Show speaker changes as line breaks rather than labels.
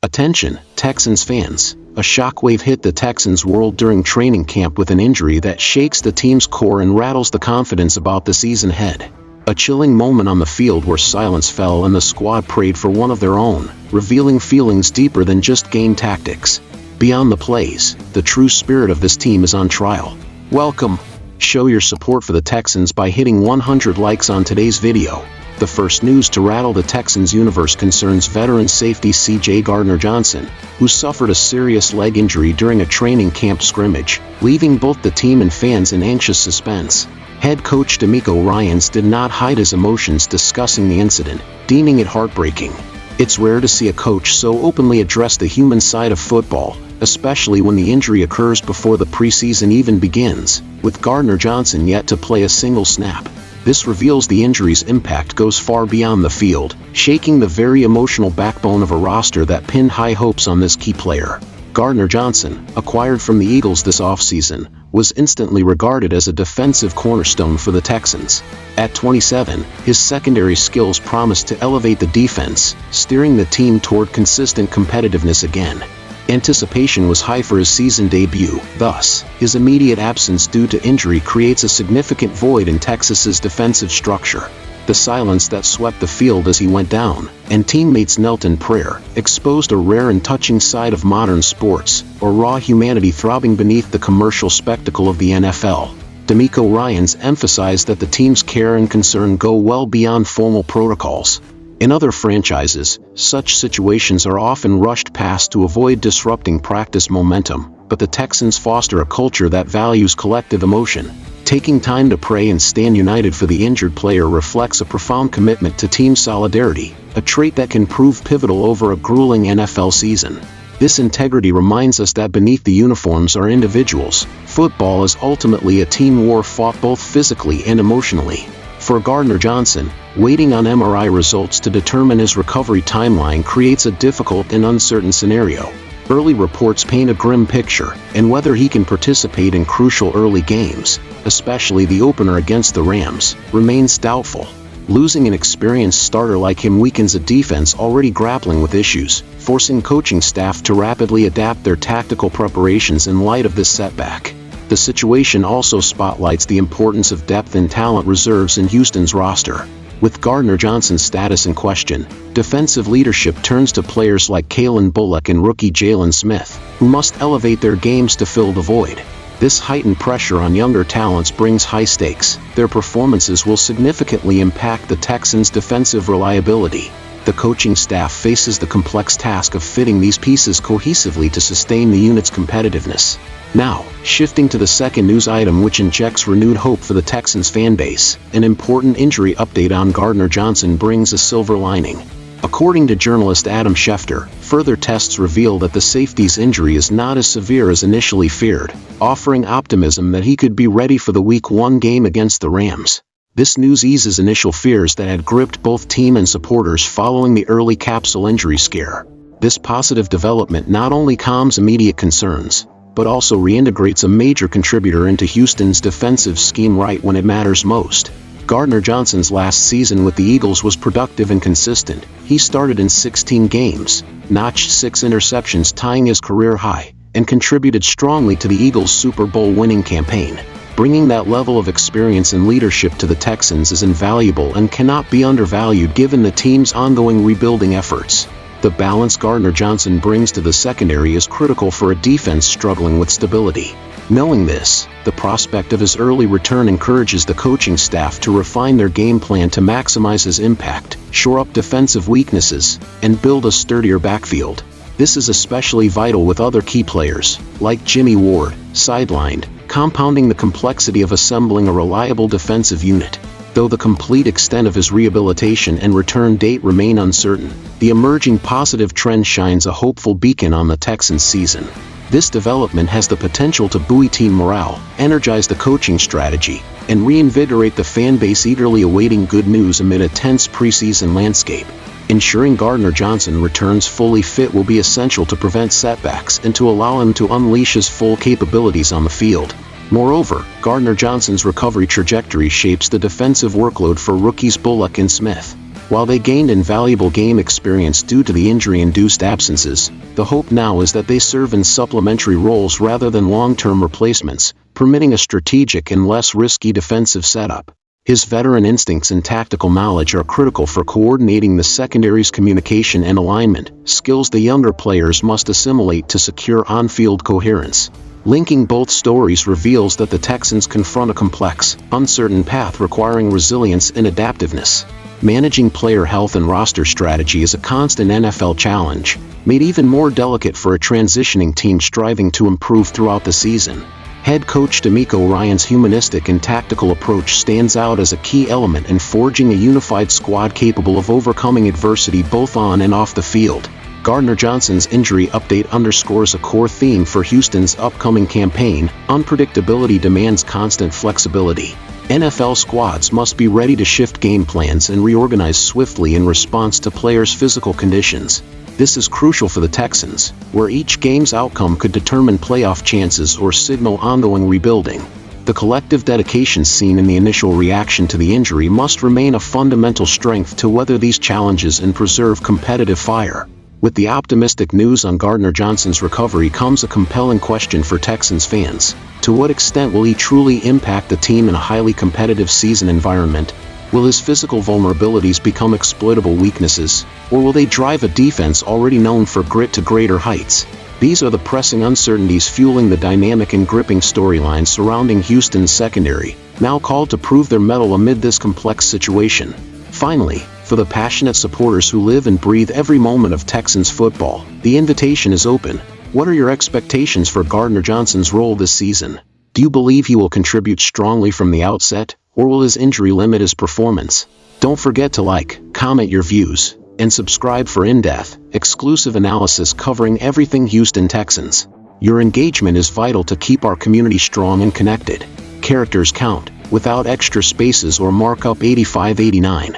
Attention, Texans fans. A shockwave hit the Texans world during training camp with an injury that shakes the team's core and rattles the confidence about the season ahead. A chilling moment on the field where silence fell and the squad prayed for one of their own, revealing feelings deeper than just game tactics. Beyond the plays, the true spirit of this team is on trial. Welcome. Show your support for the Texans by hitting 100 likes on today's video. The first news to rattle the Texans universe concerns veteran safety C.J. Gardner-Johnson, who suffered a serious leg injury during a training camp scrimmage, leaving both the team and fans in anxious suspense. Head coach DeMeco Ryans did not hide his emotions discussing the incident, deeming it heartbreaking. It's rare to see a coach so openly address the human side of football, especially when the injury occurs before the preseason even begins, with Gardner-Johnson yet to play a single snap. This reveals the injury's impact goes far beyond the field, shaking the very emotional backbone of a roster that pinned high hopes on this key player. Gardner-Johnson, acquired from the Eagles this offseason, was instantly regarded as a defensive cornerstone for the Texans. At 27, his secondary skills promised to elevate the defense, steering the team toward consistent competitiveness again. Anticipation was high for his season debut, thus, his immediate absence due to injury creates a significant void in Texas's defensive structure. The silence that swept the field as he went down, and teammates knelt in prayer, exposed a rare and touching side of modern sports, or raw humanity throbbing beneath the commercial spectacle of the NFL. DeMeco Ryans emphasized that the team's care and concern go well beyond formal protocols. In other franchises, such situations are often rushed past to avoid disrupting practice momentum, but the Texans foster a culture that values collective emotion. Taking time to pray and stand united for the injured player reflects a profound commitment to team solidarity, a trait that can prove pivotal over a grueling NFL season. This integrity reminds us that beneath the uniforms are individuals. Football is ultimately a team war fought both physically and emotionally. For Gardner-Johnson, waiting on MRI results to determine his recovery timeline creates a difficult and uncertain scenario. Early reports paint a grim picture, and whether he can participate in crucial early games, especially the opener against the Rams, remains doubtful. Losing an experienced starter like him weakens a defense already grappling with issues, forcing coaching staff to rapidly adapt their tactical preparations in light of this setback. The situation also spotlights the importance of depth and talent reserves in Houston's roster. With Gardner-Johnson's status in question, defensive leadership turns to players like Kalen Bullock and rookie Jalen Smith, who must elevate their games to fill the void. This heightened pressure on younger talents brings high stakes. Their performances will significantly impact the Texans' defensive reliability. The coaching staff faces the complex task of fitting these pieces cohesively to sustain the unit's competitiveness. Now, shifting to the second news item which injects renewed hope for the Texans fanbase, an important injury update on Gardner-Johnson brings a silver lining. According to journalist Adam Schefter, further tests reveal that the safety's injury is not as severe as initially feared, offering optimism that he could be ready for the Week 1 game against the Rams. This news eases initial fears that had gripped both team and supporters following the early capsule injury scare. This positive development not only calms immediate concerns, but also reintegrates a major contributor into Houston's defensive scheme right when it matters most. Gardner-Johnson's last season with the Eagles was productive and consistent. He started in 16 games, notched 6 interceptions tying his career high, and contributed strongly to the Eagles' Super Bowl winning campaign. Bringing that level of experience and leadership to the Texans is invaluable and cannot be undervalued given the team's ongoing rebuilding efforts. The balance Gardner-Johnson brings to the secondary is critical for a defense struggling with stability. Knowing this, the prospect of his early return encourages the coaching staff to refine their game plan to maximize his impact, shore up defensive weaknesses, and build a sturdier backfield. This is especially vital with other key players, like Jimmy Ward, sidelined, compounding the complexity of assembling a reliable defensive unit. Though the complete extent of his rehabilitation and return date remain uncertain, the emerging positive trend shines a hopeful beacon on the Texans season. This development has the potential to buoy team morale, energize the coaching strategy, and reinvigorate the fan base eagerly awaiting good news amid a tense preseason landscape. Ensuring Gardner-Johnson returns fully fit will be essential to prevent setbacks and to allow him to unleash his full capabilities on the field. Moreover, Gardner-Johnson's recovery trajectory shapes the defensive workload for rookies Bullock and Smith. While they gained invaluable game experience due to the injury-induced absences, the hope now is that they serve in supplementary roles rather than long-term replacements, permitting a strategic and less risky defensive setup. His veteran instincts and tactical knowledge are critical for coordinating the secondary's communication and alignment, skills the younger players must assimilate to secure on-field coherence. Linking both stories reveals that the Texans confront a complex, uncertain path requiring resilience and adaptiveness. Managing player health and roster strategy is a constant NFL challenge, made even more delicate for a transitioning team striving to improve throughout the season. Head coach DeMeco Ryans' humanistic and tactical approach stands out as a key element in forging a unified squad capable of overcoming adversity both on and off the field. Gardner Johnson's injury update underscores a core theme for Houston's upcoming campaign: unpredictability demands constant flexibility. NFL squads must be ready to shift game plans and reorganize swiftly in response to players' physical conditions. This is crucial for the Texans, where each game's outcome could determine playoff chances or signal ongoing rebuilding. The collective dedication seen in the initial reaction to the injury must remain a fundamental strength to weather these challenges and preserve competitive fire. With the optimistic news on Gardner Johnson's recovery comes a compelling question for Texans fans. To what extent will he truly impact the team in a highly competitive season environment? Will his physical vulnerabilities become exploitable weaknesses, or will they drive a defense already known for grit to greater heights? These are the pressing uncertainties fueling the dynamic and gripping storylines surrounding Houston's secondary, now called to prove their mettle amid this complex situation. Finally, for the passionate supporters who live and breathe every moment of Texans football, the invitation is open. What are your expectations for Gardner Johnson's role this season? Do you believe he will contribute strongly from the outset, or will his injury limit his performance? Don't forget to like, comment your views, and subscribe for in-depth, exclusive analysis covering everything Houston Texans. Your engagement is vital to keep our community strong and connected. Characters count, without extra spaces or markup 8589.